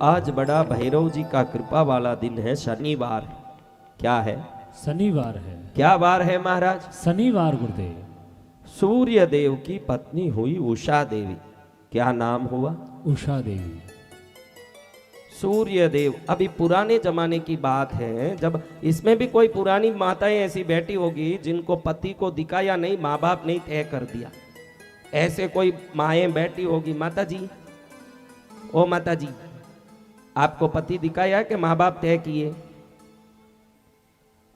आज बड़ा भैरव जी का कृपा वाला दिन है, शनिवार। क्या है? शनिवार है। क्या वार है महाराज? शनिवार गुरुदेव। सूर्य देव की पत्नी हुई उषा देवी। क्या नाम हुआ? उषा देवी। सूर्य देव। अभी पुराने जमाने की बात है, जब इसमें भी कोई पुरानी माताएं ऐसी बैठी होगी जिनको पति को दिखाया नहीं, माँ बाप नहीं तय कर दिया। ऐसे कोई माएं बैठी होगी, माता जी, ओ माता जी, आपको पति दिखाया कि माँ बाप तय किए?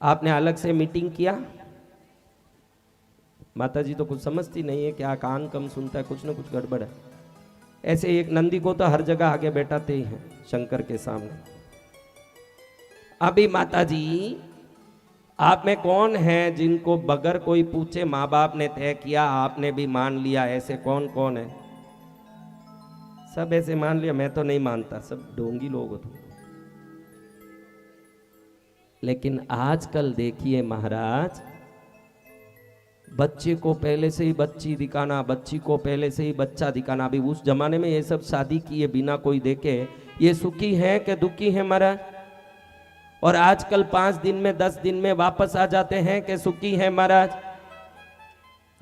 आपने अलग से मीटिंग किया? माता जी तो कुछ समझती नहीं है, क्या कान कम सुनता है, कुछ ना कुछ गड़बड़ है। ऐसे एक नंदी को तो हर जगह आगे बैठाते ही हैं शंकर के सामने। अभी माता जी, आप में कौन है जिनको बगैर कोई पूछे माँ बाप ने तय किया, आपने भी मान लिया? ऐसे कौन कौन है? सब ऐसे मान लिया? मैं तो नहीं मानता, सब ढोंगी लोग हो तुम। लेकिन आजकल देखिए महाराज, बच्चे को पहले से ही बच्ची दिखाना, बच्ची को पहले से ही बच्चा दिखाना। अभी उस जमाने में ये सब शादी किए बिना कोई देखे, ये सुखी है कि दुखी है महाराज? और आजकल 5 दिन में 10 दिन में वापस आ जाते हैं कि सुखी है महाराज?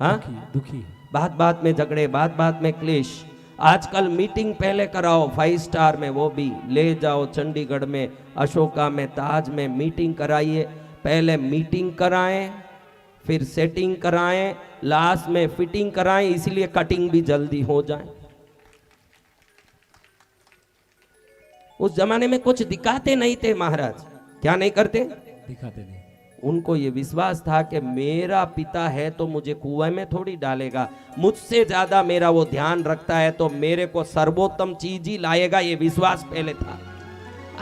हाँ, दुखी। बात बात में झगड़े, बात बात में क्लेश। आजकल मीटिंग पहले कराओ 5 स्टार में, वो भी ले जाओ चंडीगढ़ में, अशोका में, ताज में मीटिंग कराइए। पहले मीटिंग कराएं, फिर सेटिंग कराएं, लास्ट में फिटिंग कराएं, इसलिए कटिंग भी जल्दी हो जाए। उस जमाने में कुछ दिखाते नहीं थे महाराज। क्या नहीं करते? दिखाते नहीं। उनको ये विश्वास था कि मेरा पिता है तो मुझे कुएं में थोड़ी डालेगा, मुझसे ज्यादा मेरा वो ध्यान रखता है तो मेरे को सर्वोत्तम चीज ही लाएगा, ये विश्वास पहले था।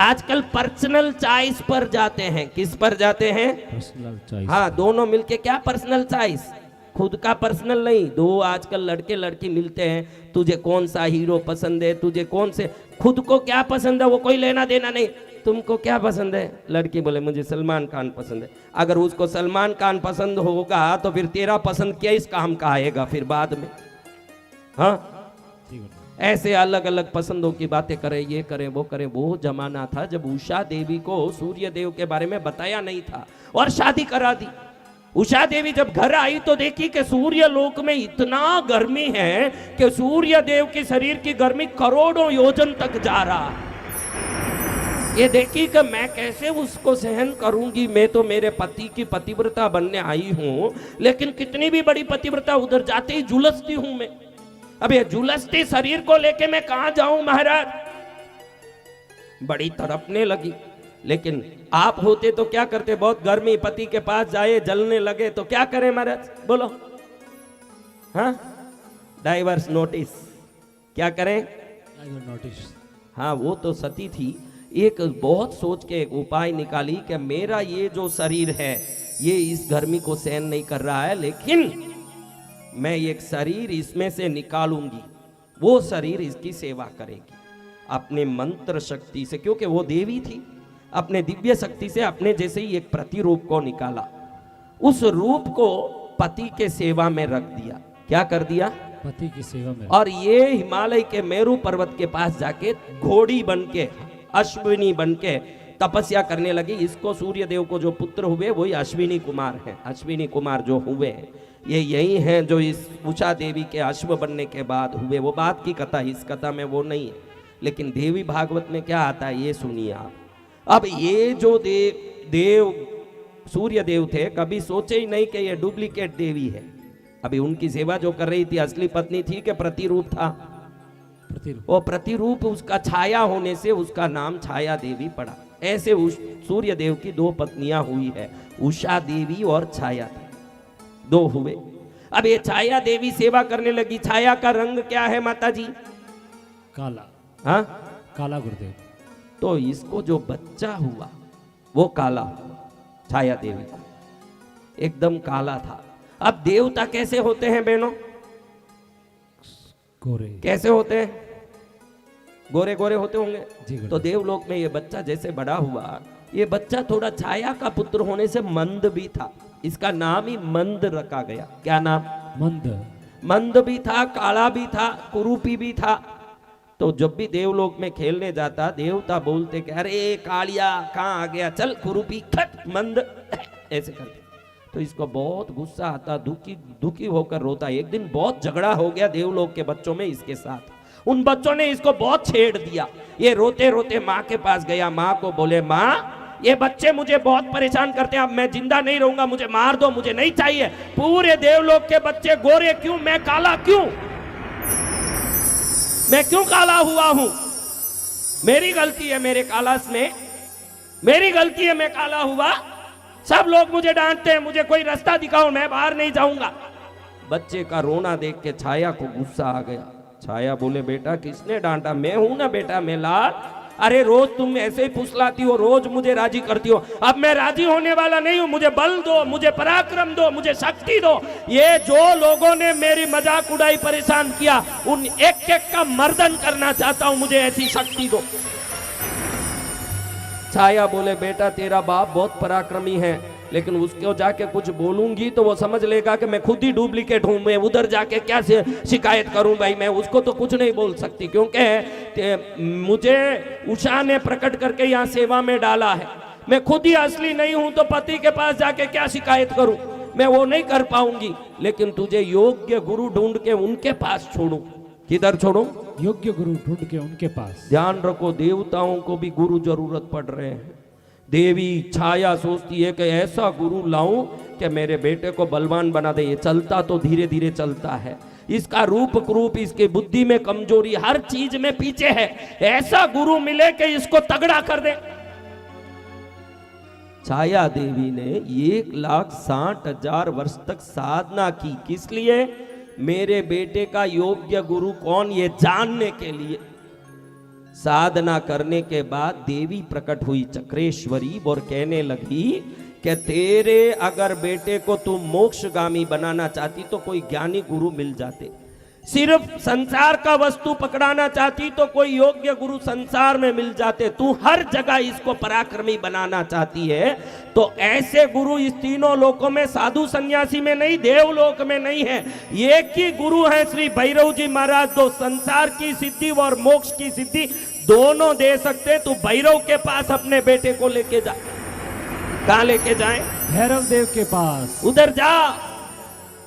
आजकल पर्सनल चॉइस पर जाते हैं। किस पर जाते हैं? Personal choice. हाँ, दोनों मिलके। क्या पर्सनल चॉइस? खुद का पर्सनल नहीं। दो आजकल लड़के लड़की मिलते हैं, तुझे कौन सा हीरो पसंद है, तुझे कौन से, खुद को क्या पसंद है वो कोई लेना देना नहीं। तुमको क्या पसंद है? लड़की बोले मुझे सलमान खान पसंद है। अगर उसको सलमान खान पसंद होगा तो फिर तेरा पसंद क्या इस काम का आएगा फिर बाद में? हाँ, ऐसे अलग अलग पसंदों की बातें करें, ये करें वो करें। वो जमाना था जब उषा देवी को सूर्य देव के बारे में बताया नहीं था और शादी करा दी। उषा देवी जब घर आई तो देखी कि सूर्य लोक में इतना गर्मी है कि सूर्य देव के शरीर की गर्मी करोड़ों योजन तक जा रहा है। ये देखी कि मैं कैसे उसको सहन करूंगी, मैं तो मेरे पति की पतिव्रता बनने आई हूं, लेकिन कितनी भी बड़ी पतिव्रता उधर जाते ही झुलसती हूं मैं। अब ये झुलसते शरीर को लेके मैं कहां जाऊं महाराज? बड़ी तड़पने लगी। लेकिन आप होते तो क्या करते? बहुत गर्मी, पति के पास जाए, जलने लगे तो क्या करें महाराज? बोलो। हाँ, डाइवर्स नोटिस। क्या करें? नोटिस। हाँ, वो तो सती थी। एक बहुत सोच के एक उपाय निकाली कि मेरा ये जो शरीर है ये इस गर्मी को सहन नहीं कर रहा है, लेकिन मैं एक शरीर इसमें से निकालूंगी, वो शरीर इसकी सेवा करेगी अपने मंत्र शक्ति से। क्योंकि वो देवी थी, अपने दिव्य शक्ति से अपने जैसे ही एक प्रतिरूप को निकाला, उस रूप को पति के सेवा में रख दिया। क्या कर दिया? पति की सेवा में। और ये हिमालय के मेरू पर्वत के पास जाके घोड़ी बनके, अश्विनी बनके तपस्या करने लगी। इसको सूर्य देव को जो पुत्र हुए वही अश्विनी कुमार हैं। अश्विनी कुमार जो हुए ये यही हैं जो इस उषा देवी के अश्व बनने के बाद हुए। वो बात की कथा, इस कथा में वो नहीं है, लेकिन देवी भागवत में क्या आता है ये सुनिए आप। अब ये जो देव सूर्य देव थे, कभी सोचे ही नहीं कि ये डुप्लीकेट देवी है। अभी उनकी सेवा जो कर रही थी असली पत्नी थी कि प्रतिरूप था? वो प्रतिरूप, उसका छाया होने से उसका नाम छाया देवी पड़ा। ऐसे सूर्य देव की 2 पत्नियां हुई है, उषा देवी और छाया देवी, 2 हुए। अब ये छाया देवी सेवा करने लगी। छाया का रंग क्या है माता जी? काला। हाँ, काला गुरुदेव। तो इसको जो बच्चा हुआ वो काला हुआ, छाया देवी को एकदम काला था। अब देवता कैसे होते हैं बहनों? गोरे। कैसे होते हैं? गोरे गोरे होते होंगे। तो तो देवलोक में ये बच्चा जैसे बड़ा हुआ, ये बच्चा थोड़ा छाया का पुत्र होने से मंद भी था। इसका नाम ही मंद रखा गया। क्या नाम? मंद। मंद भी था, काला भी था, कुरूपी भी था। तो जब भी देवलोक में खेलने जाता, देवता बोलते कि अरे कालिया कहाँ आ गया, चल कुरूपी खट मंद, ऐसे करते। तो इसको बहुत गुस्सा आता, दुखी होकर रोता। एक दिन बहुत झगड़ा हो गया देवलोक के बच्चों में इसके साथ। उन बच्चों ने इसको बहुत छेड़ दिया। ये रोते रोते माँ के पास गया। माँ को बोले, माँ ये बच्चे मुझे बहुत परेशान करते हैं, अब मैं जिंदा नहीं रहूंगा, मुझे मार दो, मुझे नहीं चाहिए। पूरे देवलोक के बच्चे गोरे क्यों, मैं काला क्यों? मैं क्यों काला हुआ हूं? मेरी गलती है मेरे कालास में, मेरी गलती है मैं काला हुआ। सब लोग मुझे डांटते हैं, मुझे कोई रास्ता दिखाओ, मैं बाहर नहीं जाऊंगा। बच्चे का रोना देख के छाया को गुस्सा आ गया। छाया बोले, बेटा किसने डांटा? मैं हूं ना बेटा, मैं लाल। अरे रोज तुम ऐसे ही फुसलाती हो, रोज मुझे राजी करती हो। अब मैं राजी होने वाला नहीं हूं। मुझे बल दो, मुझे पराक्रम दो, मुझे शक्ति दो। ये जो लोगों ने मेरी मजाक उड़ाई, परेशान किया, उन एक एक का मर्दन करना चाहता हूं, मुझे ऐसी शक्ति दो। छाया बोले, बेटा तेरा बाप बहुत पराक्रमी है, लेकिन उसको जाके कुछ बोलूंगी तो वो समझ लेगा कि मैं खुद ही डुप्लीकेट हूं। मैं उधर जाके क्या शिकायत करूं भाई? मैं उसको तो कुछ नहीं बोल सकती, क्योंकि मुझे उषा ने प्रकट करके यहाँ सेवा में डाला है। मैं खुद ही असली नहीं हूं तो पति के पास जाके क्या शिकायत करूं? मैं वो नहीं कर पाऊंगी। लेकिन तुझे योग्य गुरु ढूंढ के उनके पास छोड़ू। किधर छोड़ू? योग्य गुरु ढूंढ के उनके पास। ध्यान रखो, देवताओं को भी गुरु जरूरत पड़ रहे हैं। देवी छाया सोचती है कि ऐसा गुरु लाऊं कि मेरे बेटे को बलवान बना दे। ये चलता तो धीरे धीरे चलता है, इसका रूप क्रूप, इसकी बुद्धि में कमजोरी, हर चीज में पीछे है। ऐसा गुरु मिले कि इसको तगड़ा कर दे। छाया देवी ने 1,60,000 वर्ष तक साधना की। किस लिए? मेरे बेटे का योग्य गुरु कौन, ये जानने के लिए। साधना करने के बाद देवी प्रकट हुई चक्रेश्वरी और कहने लगी कि तेरे अगर बेटे को तू मोक्षगामी बनाना चाहती तो कोई ज्ञानी गुरु मिल जाते। सिर्फ संसार का वस्तु पकड़ाना चाहती तो कोई योग्य गुरु संसार में मिल जाते। तू हर जगह इसको पराक्रमी बनाना चाहती है तो ऐसे गुरु इस तीनों लोकों में, साधु सन्यासी में नहीं, देवलोक में नहीं है। एक ही गुरु है श्री भैरव जी महाराज, जो संसार की सिद्धि और मोक्ष की सिद्धि दोनों दे सकते। तू भैरव के पास अपने बेटे को लेके जा। कहां लेके जाए? भैरव देव के पास। उधर जा।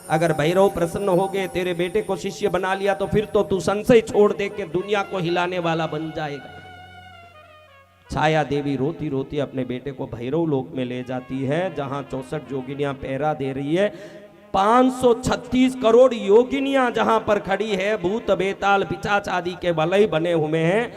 अगर भैरव प्रसन्न हो गए, तेरे बेटे को शिष्य बना लिया, तो फिर तो तू संशय छोड़ दे के दुनिया को हिलाने वाला बन जाएगा। छाया देवी रोती रोती अपने बेटे को भैरव लोक में ले जाती है, जहां 64 जोगिनियां पहरा दे रही है। 536 करोड़ योगिनियां जहां पर खड़ी है, भूत बेताल पिशाच आदि के वलय बने हुए हैं।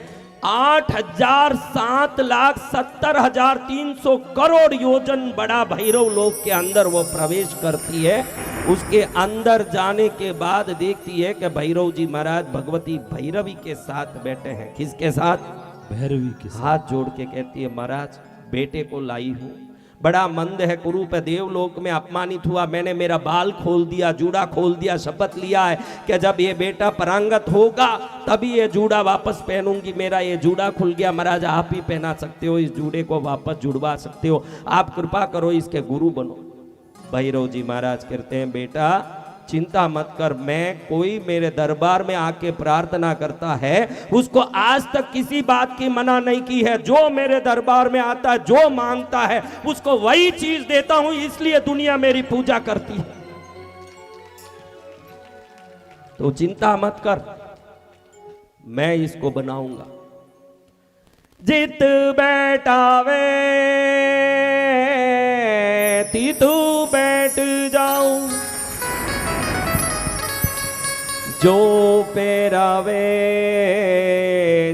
8,07,70,300 करोड़ योजन बड़ा भैरव लोक के अंदर वो प्रवेश करती है। उसके अंदर जाने के बाद देखती है कि भैरव जी महाराज भगवती भैरवी के साथ बैठे हैं। किसके साथ? भैरवी के साथ। हाथ जोड़ के कहती है, महाराज बेटे को लाई हूं, बड़ा मंद है, कुरूप है, देवलोक में अपमानित हुआ, मैंने मेरा बाल खोल दिया, जूड़ा खोल दिया, शपथ लिया है कि जब ये बेटा परांगत होगा तभी ये जूड़ा वापस पहनूंगी। मेरा ये जूड़ा खुल गया, महाराज आप ही पहना सकते हो, इस जूड़े को वापस जुड़वा सकते हो, आप कृपा करो, इसके गुरु बनो। भैरव जी महाराज कहते हैं, बेटा चिंता मत कर, मैं कोई मेरे दरबार में आके प्रार्थना करता है उसको आज तक किसी बात की मना नहीं की है। जो मेरे दरबार में आता है, जो मांगता है, उसको वही चीज देता हूं, इसलिए दुनिया मेरी पूजा करती है। तो चिंता मत कर, मैं इसको बनाऊंगा। जित बैठावे तीतू बैठ जाऊं, जो पैरावे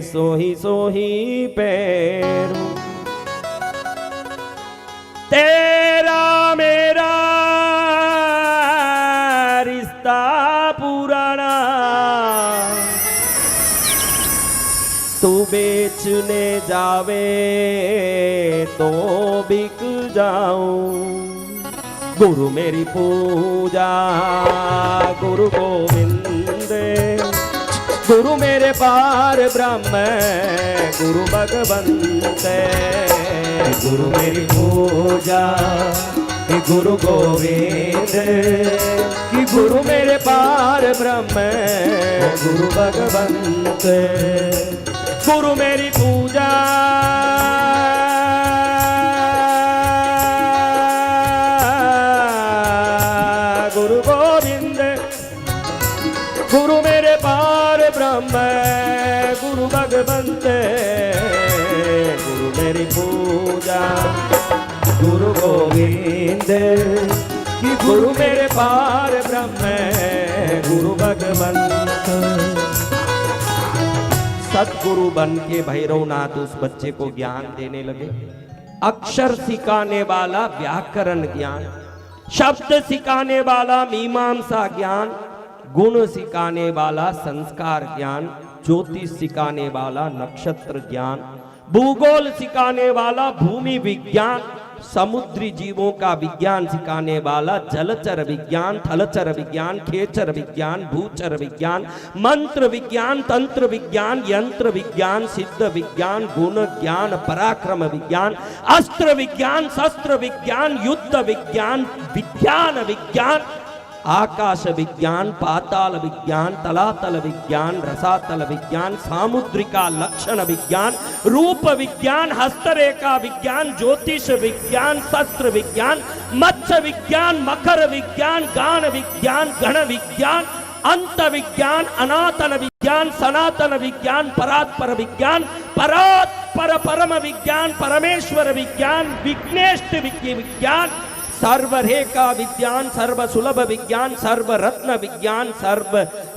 सोही सोही पैरू। तेरा मेरा रिश्ता पुराना, तू बेचने जावे तो बिक जाऊं। गुरु मेरी पूजा गुरु गोविंद, गुरु मेरे पार ब्रह्म गुरु भगवंत। गुरु मेरी पूजा कि गुरु गोविंद, कि गुरु मेरे पार ब्रह्म, गुरु भगवंत, गुरु मेरी पूजा, गुरु गोविंद, गुरु मेरे पार ब्रह्म, गुरु भगवंत, गुरु मेरी पूजा, गुरु गोविंद, कि गुरु मेरे पार ब्रह्म, गुरु भगवंत। सतगुरु बन के भैरवनाथ उस बच्चे को ज्ञान देने लगे। अक्षर सिखाने वाला व्याकरण ज्ञान, शब्द सिखाने वाला मीमांसा ज्ञान, गुण सिखाने वाला संस्कार ज्ञान, ज्योतिष सिखाने वाला नक्षत्र ज्ञान, भूगोल सिखाने वाला भूमि विज्ञान, समुद्री जीवों का विज्ञान सिखाने वाला जलचर विज्ञान, थलचर विज्ञान, खेचर विज्ञान, भूचर विज्ञान, मंत्र विज्ञान, तंत्र विज्ञान, यंत्र विज्ञान, सिद्ध विज्ञान, गुण ज्ञान, पराक्रम विज्ञान, अस्त्र विज्ञान, शस्त्र विज्ञान, युद्ध विज्ञान, विज्ञान विज्ञान, आकाश विज्ञान, पाताल विज्ञान, तलातल विज्ञान, रसातल विज्ञान, सामुद्रिका लक्षण विज्ञान, रूप विज्ञान, हस्तरेखा विज्ञान, ज्योतिष विज्ञान, शस्त्र विज्ञान, मत्स्य विज्ञान, मकर विज्ञान, गान विज्ञान, गण विज्ञान, अंत विज्ञान, अनातन विज्ञान, सनातन विज्ञान, परात्पर विज्ञान, परात्पर परम विज्ञान, परमेश्वर विज्ञान, विघ्नेष्ट विज्ञान, सर्वरेखा विज्ञान, सर्व सुलभ विज्ञान, सर्व रत्न विज्ञान, सर्व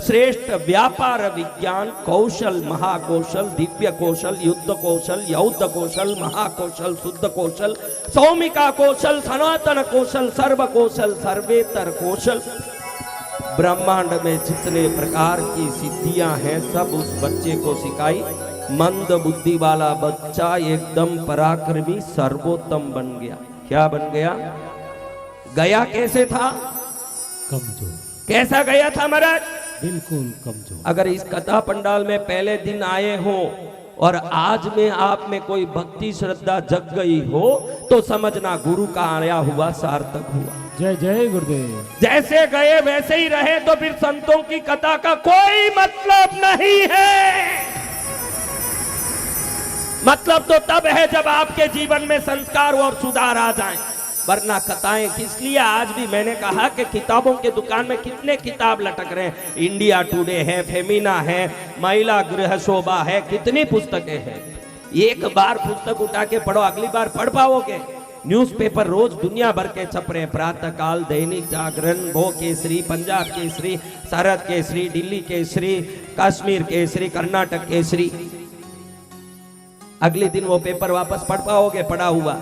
श्रेष्ठ व्यापार विज्ञान, कौशल महाकौशल, दिव्य कौशल, युद्ध कौशल, यौद्ध कौशल, महाकौशल, शुद्ध कौशल, सौमिका कौशल, सनातन कौशल, सर्व कौशल, सर्वेतर कौशल। ब्रह्मांड में जितने प्रकार की सिद्धियां हैं सब उस बच्चे को सिखाई। मंद बुद्धि वाला बच्चा एकदम पराक्रमी सर्वोत्तम बन गया। क्या बन गया? गया कैसे था? कमजोर। कैसा गया था महाराज? बिल्कुल कमजोर। अगर इस कथा पंडाल में पहले दिन आए हो और आज में आप में कोई भक्ति श्रद्धा जग गई हो तो समझना गुरु का आया हुआ सार्थक हुआ। जय जय गुरुदेव। जैसे गए वैसे ही रहे तो फिर संतों की कथा का कोई मतलब नहीं है। मतलब तो तब है जब आपके जीवन में संस्कार और सुधार आ जाए, वरना कथाएं किस लिए? आज भी मैंने कहा कि किताबों के दुकान में कितने किताब लटक रहे हैं। इंडिया टुडे है, फेमिना है, महिला गृह शोभा है, कितनी पुस्तकें हैं। एक बार पुस्तक उठा के पढ़ो, अगली बार पढ़ पाओगे? न्यूज़पेपर रोज दुनिया भर के छप रहे हैं। प्रातः काल, दैनिक जागरण, भो केसरी, पंजाब केसरी, सरहद केसरी, दिल्ली केसरी, कश्मीर केसरी, कर्नाटक केसरी। अगले दिन वो पेपर वापस पढ़ पाओगे? पढ़ा हुआ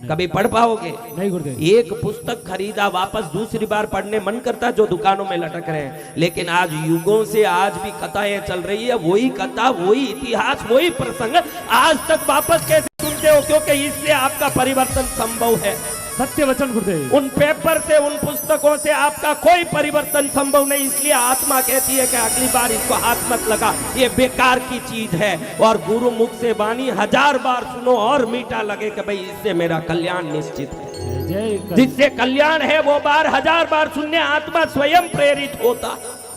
कभी पढ़ पाओगे? नहीं गुरुदेव। एक पुस्तक खरीदा, वापस दूसरी बार पढ़ने मन करता जो दुकानों में लटक रहे हैं। लेकिन आज युगों से आज भी कथाएं चल रही है, वही कथा, वही इतिहास, वही प्रसंग आज तक वापस कैसे सुनते हो? क्योंकि इससे आपका परिवर्तन संभव है। सत्य वचन गुरुदेव। उन पेपर से, उन पुस्तकों से आपका कोई परिवर्तन संभव नहीं। इसलिए आत्मा कहती है कि अगली बार इसको हाथ मत लगा, ये बेकार की चीज है। और गुरु मुख से वाणी 1000 बार सुनो और मीठा लगे कि भाई इससे मेरा कल्याण निश्चित है। जय। जिससे कल्याण है वो बार 1000 बार सुनने आत्मा स्वयं प्रेरित होता।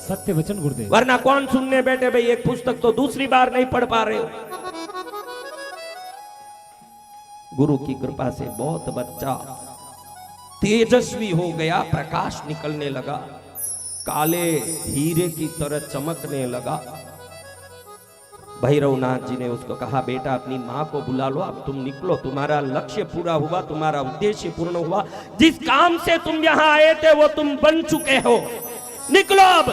सत्य वचन गुरुदेव। वरना कौन सुनने बैठे? भाई एक पुस्तक तो दूसरी बार नहीं पढ़ पा रहे हो। गुरु की कृपा से बहुत बच्चा तेजस्वी हो गया, प्रकाश निकलने लगा, काले हीरे की तरह चमकने लगा। भैरवनाथ जी ने उसको कहा, बेटा अपनी माँ को बुला लो, अब तुम निकलो, तुम्हारा लक्ष्य पूरा हुआ, तुम्हारा उद्देश्य पूर्ण हुआ, जिस काम से तुम यहाँ आए थे वो तुम बन चुके हो, निकलो अब।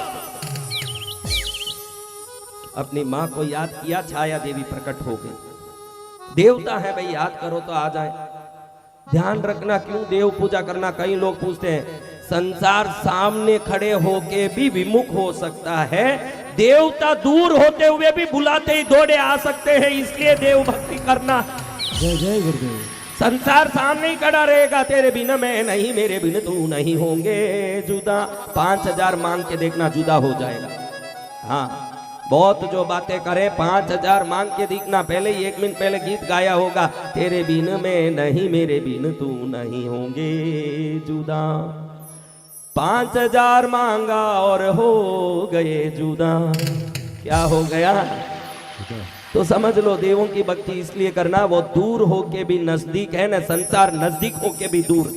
अपनी माँ को याद किया, छाया देवी प्रकट हो गई। देवता है भाई, याद करो तो आ जाए। ध्यान रखना, क्यों देव पूजा करना? कई लोग पूछते हैं, संसार सामने खड़े होके भी विमुख हो सकता है, देवता दूर होते हुए भी बुलाते ही दौड़े आ सकते हैं, इसलिए देव भक्ति करना। जय जय गुरुदेव। संसार सामने ही खड़ा रहेगा, तेरे बिना मैं नहीं, मेरे बिना तू नहीं, होंगे जुदा। 5000 मांग के देखना, जुदा हो जाएगा। हाँ, बहुत जो बातें करे, 5,000 मांग के दिखना। पहले ही 1 मिनट पहले गीत गाया होगा, तेरे बिन में नहीं मेरे बिन तू नहीं होंगे जुदा। 5,000 मांगा और हो गए जुदा। क्या हो गया? तो समझ लो देवों की भक्ति इसलिए करना, वो दूर होके भी नजदीक है ना, संसार नजदीक होके भी दूर।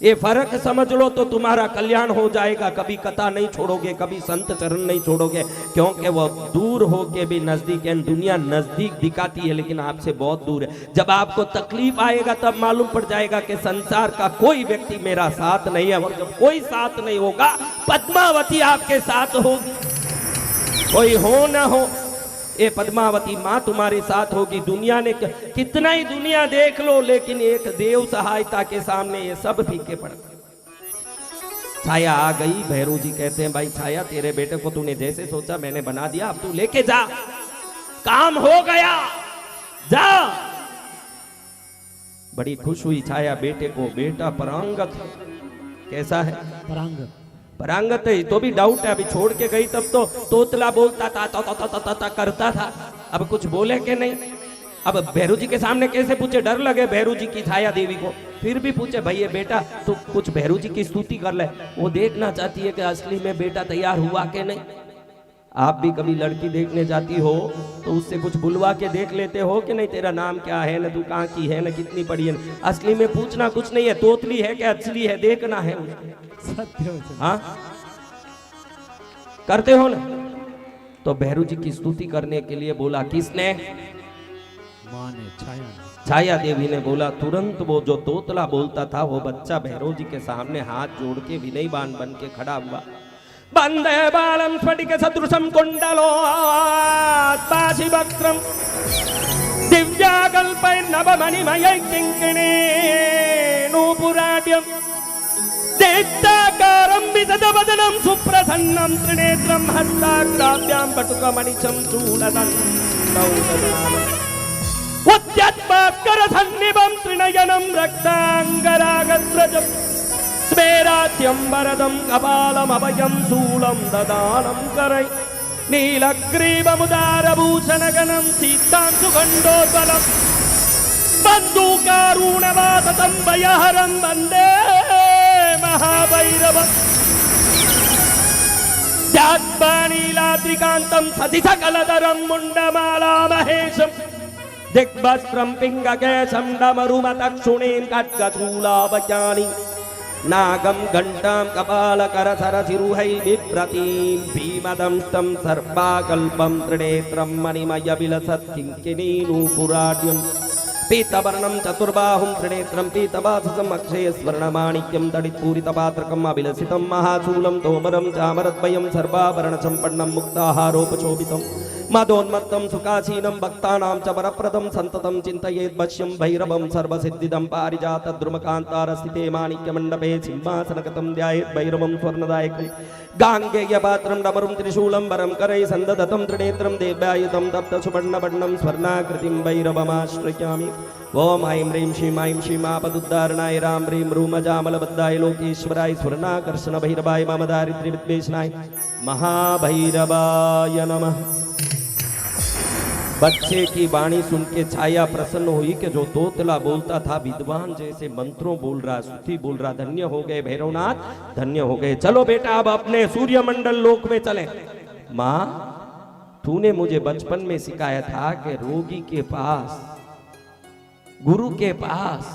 ये फर्क समझ लो तो तुम्हारा कल्याण हो जाएगा। कभी कथा नहीं छोड़ोगे, कभी संत चरण नहीं छोड़ोगे, क्योंकि वो दूर होके भी नजदीक है। दुनिया नजदीक दिखाती है लेकिन आपसे बहुत दूर है। जब आपको तकलीफ आएगा तब मालूम पड़ जाएगा कि संसार का कोई व्यक्ति मेरा साथ नहीं है। और जब कोई साथ नहीं होगा, पद्मावती आपके साथ होगी। कोई हो ना हो, ये पद्मावती माँ तुम्हारे साथ होगी। दुनिया ने कितना ही दुनिया देख लो, लेकिन एक देव सहायता के सामने ये सब फीके पड़ते। छाया आ गई, भैरू जी कहते हैं भाई छाया, तेरे बेटे को तूने जैसे सोचा मैंने बना दिया, अब तू लेके जा, काम हो गया, जा। बड़ी खुश हुई छाया बेटे को। बेटा परांगत कैसा है? परांगत है तो भी डाउट है। अभी छोड़ के गई तब तो तोतला बोलता था, ता करता था, अब कुछ बोले के नहीं। अब भैरू जी के सामने कैसे पूछे? डर लगे भैरू जी की छाया देवी को। फिर भी पूछे भैया बेटा तू कुछ भैरू जी की स्तुति कर ले। वो देखना चाहती है कि असली में बेटा तैयार हुआ के नहीं। आप भी कभी लड़की देखने जाती हो तो उससे कुछ बुलवा के देख लेते हो कि नहीं, तेरा नाम क्या है, ना तू कहाँ की है, ना कितनी पढ़ी है। असली में पूछना कुछ नहीं है, तोतली है क्या असली है देखना है। हाँ करते हो ना? तो भैरू जी की स्तुति करने के लिए बोला, किसने? माँ ने, छाया देवी ने बोला। तुरंत वो जो तोतला बोलता था वो बच्चा भैरू जी के सामने हाथ जोड़ के विनयवान बन के खड़ा हुआ। वंदे बालम स्फटिक सदृशम कुंडलो पाशि वक्त्रम दिव्याकल्पै नवमणिमयै किंकिणी नूपुराढ्यम दैत्याकारं विशदवदनं सुप्रसन्नं त्रिनेत्रं हस्ताग्राभ्यां पटुकमणिचं चूडदन्तौ ददामि उद्यद्भास्करसन्निभं त्रिनयनं रक्ताङ्गरागस्रजं स्मेरात्यं वरदं कपालमभयं शूलं ददानं करै नीलग्रीवमुदारभूषणगणं सीतांशुखण्डोज्ज्वलं बन्धूकारुणवासतं भयहरं वन्दे महाभैरव नीलाद्रिकान्तं सतिसकलधरं मुण्डमाला महेशं दिग्वस्त्रं पिङ्गकेशं डमरुमतक्षुणीं खड्गशूलाभयानि नागं घण्टां कपालकरसरसिरुहै बिभ्रतीं भीमदंष्टं सर्पाकल्पं त्रिनेत्रं मणिमयविलसत् किङ्किणीनूपुराढ्यं पीतवर्णं चतुर्बाहुं त्रिनेत्रं पीतवाससम् अक्षयस्वर्णमाणिक्यं तडित्पूरितपात्रकम् अभिलषितं महाशूलं तोमरं चामरद्वयं सर्वाभरणसम्पन्नं मुक्ताहारोपशोभितं मदोन्मत्तं सुखासीनं भक्तानां च वरप्रदं सन्ततं चिन्तयेत् वश्यं भैरवं सर्वसिद्धिदं पारिजातद्रुमकान्तारस्थिते माणिक्यमण्डपे सिंहासनगतं ध्यायेत् भैरवं स्वर्णदायकं गाङ्गेयपात्रं डमरुं त्रिशूलं वरं करैः सन्दधतं त्रिनेत्रं देव्यायुधं तप्तसुवर्णवर्णं स्वर्णाकृतिं भैरवमाश्रयामि। ओम ऐं ह्रीं श्रीं ऐं श्रीं आपदुद्धारणाय राम ह्रीं रूमजामलबद्धाय लोकेश्वराय स्वर्णाकर्षण भैरवाय मम दारिद्र्यविद्वेषणाय महाभैरवाय नमः। बच्चे की वाणी सुन के छाया प्रसन्न हुई कि जो तोतला बोलता था विद्वान जैसे मंत्रों बोल रहा, स्तुति बोल रहा। धन्य हो गए भैरवनाथ, धन्य हो गए। चलो बेटा अब अपने सूर्यमंडल लोक में चलें। माँ तूने मुझे बचपन में सिखाया था कि रोगी के पास, गुरु के पास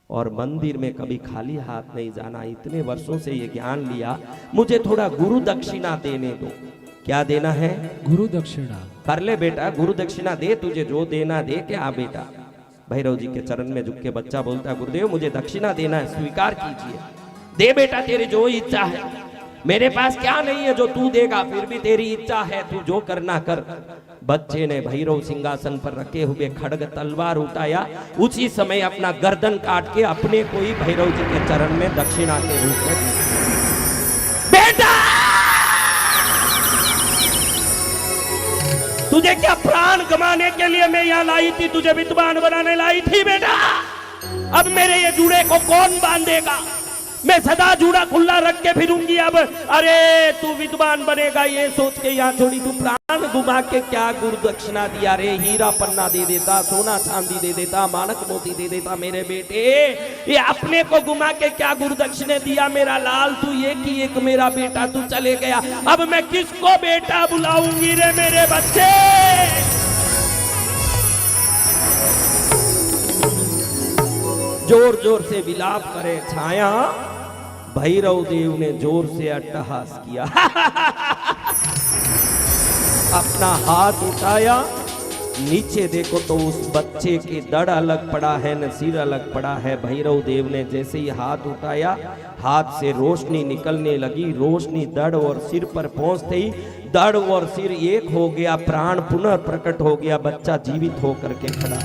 और मंदिर में कभी खाली हाथ नहीं जाना। इतने वर्षों से ये ज्ञान लिया, मुझे थोड़ा गुरु दक्षिणा देने दो। क्या देना है? गुरु दक्षिणा। कर ले बेटा, गुरु दक्षिणा दे, तुझे जो देना दे के आ बेटा। भैरव जी के चरण में झुक के बच्चा बोलता है, गुरुदेव मुझे दक्षिणा देना है, स्वीकार कीजिए। दे बेटा, तेरी जो इच्छा है। मेरे पास क्या नहीं है जो तू देगा, फिर भी तेरी इच्छा है, तू जो करना कर। बच्चे ने भैरव सिंहासन पर रखे हुए खड्ग तलवार उठाया, उसी समय अपना गर्दन काट के अपने को ही भैरव जी के चरण में दक्षिणा के रूप में बेटा तुझे क्या प्राण गंवाने के लिए मैं यहाँ लाई थी? तुझे विद्वान बनाने लाई थी बेटा। अब मेरे ये जूड़े को कौन बांधेगा? मैं सदा जूड़ा खुला रख के फिरूंगी। अब अरे तू विद्वान बनेगा ये सोच के यहाँ छोड़ी, तू प्राण घुमा के क्या गुरु दक्षिणा दिया रे। हीरा पन्ना दे देता, सोना चांदी दे देता, मानक मोती दे देता मेरे बेटे, ये अपने को घुमा के क्या गुरु दक्षिणा दिया मेरा लाल। तू एक मेरा बेटा तू चले गया, अब मैं किसको बेटा बुलाऊंगी रे मेरे बच्चे। जोर जोर से विलाप करे छाया, भैरव देव ने जोर से अट्टहास किया। अपना हाथ उठाया, नीचे देखो तो उस बच्चे के दड़ अलग पड़ा है न सिर अलग पड़ा है। भैरव देव ने जैसे ही हाथ उठाया, हाथ से रोशनी निकलने लगी। रोशनी दड़ और सिर पर पहुंचते ही दड़ और सिर एक हो गया, प्राण पुनः प्रकट हो गया, बच्चा जीवित होकर के खड़ा।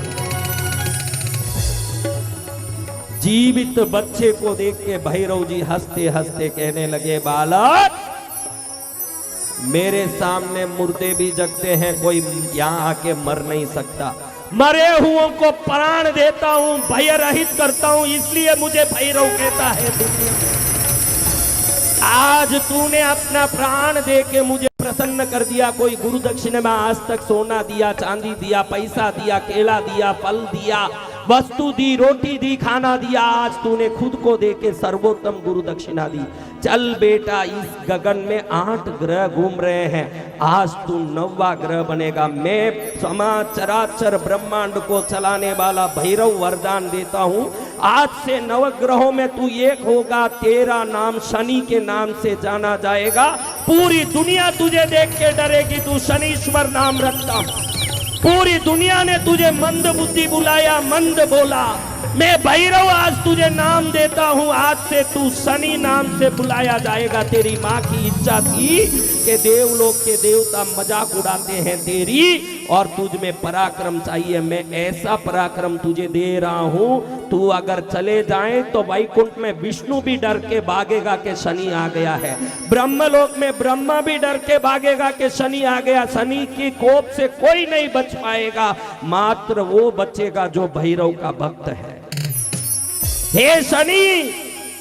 जीवित बच्चे को देख के भैरव जी हंसते हंसते कहने लगे, बालक मेरे सामने मुर्दे भी जगते हैं, कोई यहाँ आके मर नहीं सकता। मरे हुओं को प्राण देता हूं, भय रहित करता हूं, इसलिए मुझे भैरव कहता है दुनिया। आज तूने अपना प्राण दे के मुझे प्रसन्न कर दिया। कोई गुरु दक्षिणा में आज तक सोना दिया, चांदी दिया, पैसा दिया, केला दिया, फल दिया, वस्तु दी, रोटी दी, खाना दिया। आज तूने खुद को दे के सर्वोत्तम गुरु दक्षिणा दी। चल बेटा, इस गगन में 8 ग्रह घूम रहे हैं, आज तू 9वां ग्रह बनेगा। मैं समाज चराचर ब्रह्मांड को चलाने वाला भैरव वरदान देता हूं, आज से 9 ग्रहों में तू एक होगा। तेरा नाम शनि के नाम से जाना जाएगा। पूरी दुनिया तुझे देख के डरेगी, तू शनीश्वर नाम रखता। पूरी दुनिया ने तुझे मंद बुद्धि बुलाया, मंद बोला। मैं भैरव आज तुझे नाम देता हूं, आज से तू शनि नाम से बुलाया जाएगा। तेरी माँ की इच्छा थी कि देवलोक के देवता मजाक उड़ाते हैं तेरी, और तुझ में पराक्रम चाहिए। मैं ऐसा पराक्रम तुझे दे रहा हूं, तू अगर चले जाए तो वैकुंठ में विष्णु भी डर के भागेगा कि शनि आ गया है। ब्रह्मलोक में ब्रह्मा भी डर के भागेगा कि शनि आ गया। शनि की कोप से कोई नहीं बच पाएगा, मात्र वो बचेगा जो भैरव का भक्त है। हे शनि,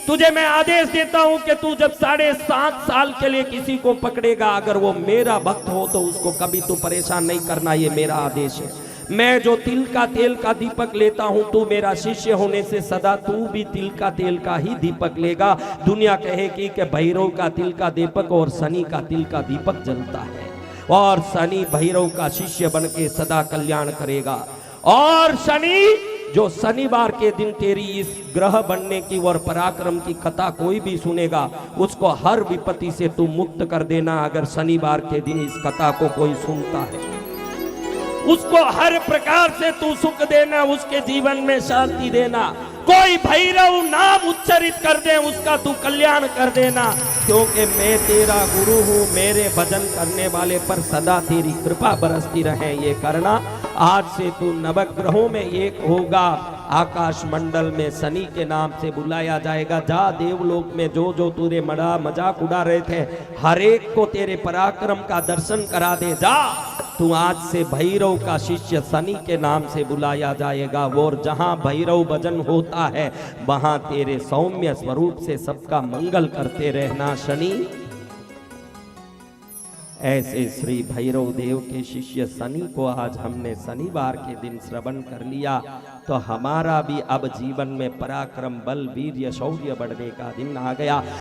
तुझे मैं आदेश देता हूं कि तू जब 7.5 साल के लिए किसी को पकड़ेगा, अगर वो मेरा भक्त हो तो उसको कभी तू परेशान नहीं करना, ये मेरा आदेश है। मैं जो तिल का तेल का दीपक लेता हूं, तू मेरा शिष्य होने से सदा तू भी तिल का तेल का ही दीपक लेगा। दुनिया कहेगी कि भैरव का तिल का दीपक और शनि का तिल का दीपक जलता है, और शनि भैरव का शिष्य बन के सदा कल्याण करेगा। और शनि, जो शनिवार के दिन तेरी इस ग्रह बनने की और पराक्रम की कथा कोई भी सुनेगा, उसको हर विपत्ति से तू मुक्त कर देना। अगर शनिवार के दिन इस कथा को कोई सुनता है, उसको हर प्रकार से तू सुख देना, उसके जीवन में शांति देना। कोई भैरव नाम उच्चारित कर दे, उसका तू कल्याण कर देना, क्योंकि मैं तेरा गुरु हूँ। मेरे भजन करने वाले पर सदा तेरी कृपा बरसती रहे, ये करना। आज से तू 9 ग्रहों में एक होगा। आकाश मंडल में शनि के नाम से बुलाया जाएगा। जा देवलोक में जो जो तुझे मजाक उड़ा रहे थे, हर एक को तेरे पराक्रम का दर्शन करा दे। जा, तू आज से भैरव का शिष्य शनि के नाम से बुलाया जाएगा। और जहां भैरव भजन होता है, वहां तेरे सौम्य स्वरूप से सबका मंगल करते रहना शनि। ऐसे श्री भैरव देव के शिष्य शनि को आज हमने शनिवार के दिन श्रवण कर लिया, तो हमारा भी अब जीवन में पराक्रम, बल, वीर्य, शौर्य बढ़ने का दिन आ गया।